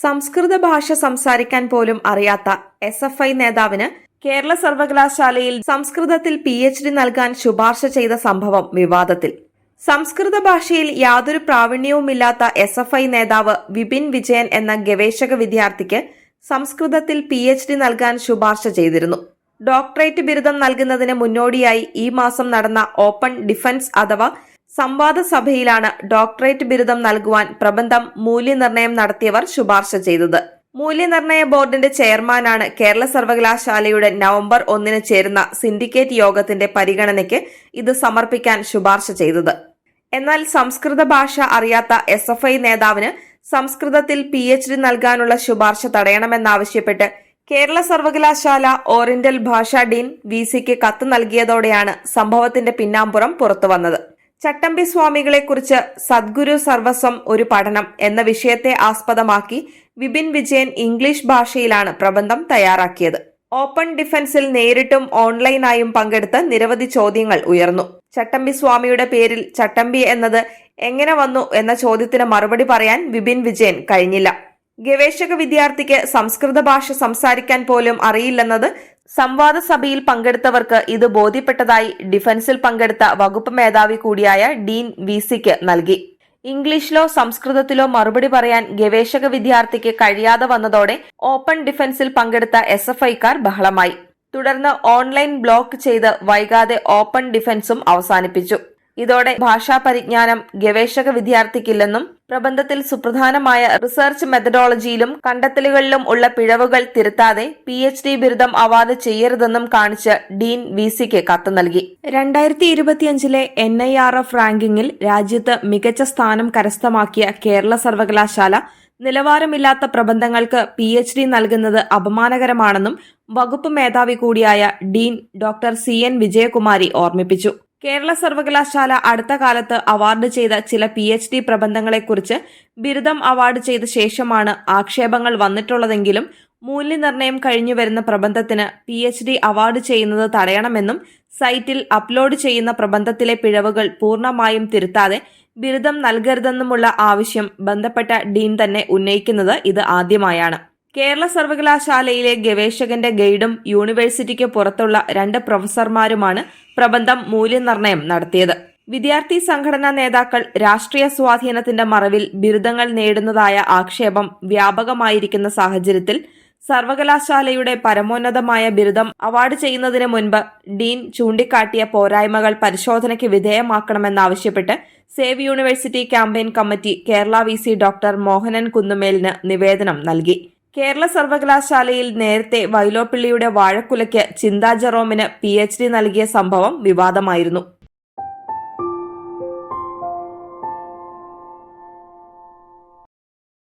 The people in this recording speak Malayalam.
സംസ്കൃത ഭാഷ സംസാരിക്കാൻ പോലും അറിയാത്ത SFI നേതാവിന് കേരള സർവകലാശാലയിൽ സംസ്കൃതത്തിൽ PhD നൽകാൻ ശുപാർശ ചെയ്ത സംഭവം വിവാദത്തിൽ. സംസ്കൃത ഭാഷയിൽ യാതൊരു പ്രാവീണ്യവുമില്ലാത്ത SFI നേതാവ് വിപിൻ വിജയൻ എന്ന ഗവേഷക വിദ്യാർത്ഥിക്ക് സംസ്കൃതത്തിൽ PhD നൽകാൻ ശുപാർശ ചെയ്തിരുന്നു. ഡോക്ടറേറ്റ് ബിരുദം നൽകുന്നതിന് മുന്നോടിയായി ഈ മാസം നടന്ന ഓപ്പൺ ഡിഫൻസ് അഥവാ സംവാദ സഭയിലാണ് ഡോക്ടറേറ്റ് ബിരുദം നൽകുവാൻ പ്രബന്ധം മൂല്യനിർണ്ണയം നടത്തിയവർ ശുപാർശ ചെയ്തത്. മൂല്യനിർണ്ണയ ബോർഡിന്റെ ചെയർമാനാണ് കേരള സർവകലാശാലയുടെ നവംബർ 1 ചേരുന്ന സിൻഡിക്കേറ്റ് യോഗത്തിന്റെ പരിഗണനയ്ക്ക് ഇത് സമർപ്പിക്കാൻ ശുപാർശ ചെയ്തത്. എന്നാൽ സംസ്കൃത ഭാഷ അറിയാത്ത SFI നേതാവിന് സംസ്കൃതത്തിൽ PhD നൽകാനുള്ള ശുപാർശ തടയണമെന്നാവശ്യപ്പെട്ട് കേരള സർവകലാശാല ഓറിയന്റൽ ഭാഷാ ഡീൻ VCക്ക് കത്ത് നൽകിയതോടെയാണ് സംഭവത്തിന്റെ പിന്നാമ്പുറം പുറത്തുവന്നത്. ചട്ടമ്പി സ്വാമികളെക്കുറിച്ച് സദ്ഗുരു സർവസ്വം ഒരു പഠനം എന്ന വിഷയത്തെ ആസ്പദമാക്കി വിപിൻ വിജയൻ ഇംഗ്ലീഷ് ഭാഷയിലാണ് പ്രബന്ധം തയ്യാറാക്കിയത്. ഓപ്പൺ ഡിഫൻസിൽ നേരിട്ടും ഓൺലൈനായും പങ്കെടുത്ത് നിരവധി ചോദ്യങ്ങൾ ഉയർന്നു. ചട്ടമ്പി സ്വാമിയുടെ പേരിൽ ചട്ടമ്പി എന്നത് എങ്ങനെ വന്നു എന്ന ചോദ്യത്തിന് മറുപടി പറയാൻ വിപിൻ വിജയൻ കഴിഞ്ഞില്ല. ഗവേഷക വിദ്യാർത്ഥിക്ക് സംസ്കൃത ഭാഷ സംസാരിക്കാൻ പോലും അറിയില്ലെന്നത് സംവാദ സഭയിൽ പങ്കെടുത്തവർക്ക് ഇത് ബോധ്യപ്പെട്ടതായി ഡിഫൻസിൽ പങ്കെടുത്ത വകുപ്പ് മേധാവി കൂടിയായ ഡീൻ VCക്ക് നൽകി. ഇംഗ്ലീഷിലോ സംസ്കൃതത്തിലോ മറുപടി പറയാൻ ഗവേഷക വിദ്യാർത്ഥിക്ക് കഴിയാതെ വന്നതോടെ ഓപ്പൺ ഡിഫൻസിൽ പങ്കെടുത്ത SFIക്കാർ ബഹളമായി. തുടർന്ന് ഓൺലൈൻ ബ്ലോക്ക് ചെയ്ത് വൈകാതെ ഓപ്പൺ ഡിഫൻസും അവസാനിപ്പിച്ചു. ഇതോടെ ഭാഷാ പരിജ്ഞാനം ഗവേഷക വിദ്യാർത്ഥിക്കില്ലെന്നും പ്രബന്ധത്തിൽ സുപ്രധാനമായ റിസർച്ച് മെത്തഡോളജിയിലും കണ്ടെത്തലുകളിലും ഉള്ള പിഴവുകൾ തിരുത്താതെ PhD ബിരുദം അവാർഡ് ചെയ്യരുതെന്നും കാണിച്ച് ഡീൻ VCക്ക് കത്ത് നൽകി. 2025 NIRF റാങ്കിങ്ങിൽ രാജ്യത്ത് മികച്ച സ്ഥാനം കരസ്ഥമാക്കിയ കേരള സർവകലാശാല നിലവാരമില്ലാത്ത പ്രബന്ധങ്ങൾക്ക് PhD നൽകുന്നത് അപമാനകരമാണെന്നും വകുപ്പ് മേധാവി കൂടിയായ ഡീൻ ഡോക്ടർ CN വിജയകുമാരി ഓർമ്മിപ്പിച്ചു. കേരള സർവകലാശാല അടുത്ത കാലത്ത് അവാർഡ് ചെയ്ത ചില PhD പ്രബന്ധങ്ങളെക്കുറിച്ച് ബിരുദം അവാർഡ് ചെയ്ത ശേഷമാണ് ആക്ഷേപങ്ങൾ വന്നിട്ടുള്ളതെങ്കിലും മൂല്യനിർണ്ണയം കഴിഞ്ഞുവരുന്ന പ്രബന്ധത്തിന് PhD അവാർഡ് ചെയ്യുന്നത് തടയണമെന്നും സൈറ്റിൽ അപ്ലോഡ് ചെയ്യുന്ന പ്രബന്ധത്തിലെ പിഴവുകൾ പൂർണ്ണമായും തിരുത്താതെ ബിരുദം നൽകരുതെന്നുമുള്ള ആവശ്യം ബന്ധപ്പെട്ട ഡീൻ തന്നെ ഉന്നയിക്കുന്നത് ഇത് ആദ്യമായാണ്. കേരള സർവകലാശാലയിലെ ഗവേഷകന്റെ ഗൈഡും യൂണിവേഴ്സിറ്റിക്ക് പുറത്തുള്ള 2 പ്രൊഫസർമാരുമാണ് പ്രബന്ധം മൂല്യനിർണ്ണയം നടത്തിയത്. വിദ്യാർത്ഥി സംഘടനാ നേതാക്കൾ രാഷ്ട്രീയ സ്വാധീനത്തിന്റെ മറവിൽ ബിരുദങ്ങൾ നേടുന്നതായ ആക്ഷേപം വ്യാപകമായിരിക്കുന്ന സാഹചര്യത്തിൽ സർവകലാശാലയുടെ പരമോന്നതമായ ബിരുദം അവാർഡ് ചെയ്യുന്നതിന് മുൻപ് ഡീൻ ചൂണ്ടിക്കാട്ടിയ പോരായ്മകൾ പരിശോധനയ്ക്ക് വിധേയമാക്കണമെന്നാവശ്യപ്പെട്ട് save university campaign committee Kerala VC doctor Mohanan കുന്നുമേലിന് നിവേദനം നൽകി. കേരള സർവകലാശാലയിൽ നേരത്തെ വൈലോപ്പിള്ളിയുടെ വാഴക്കുലയ്ക്ക് ചിന്താ ജെറോമിന് PhD നൽകിയ സംഭവം വിവാദമായിരുന്നു.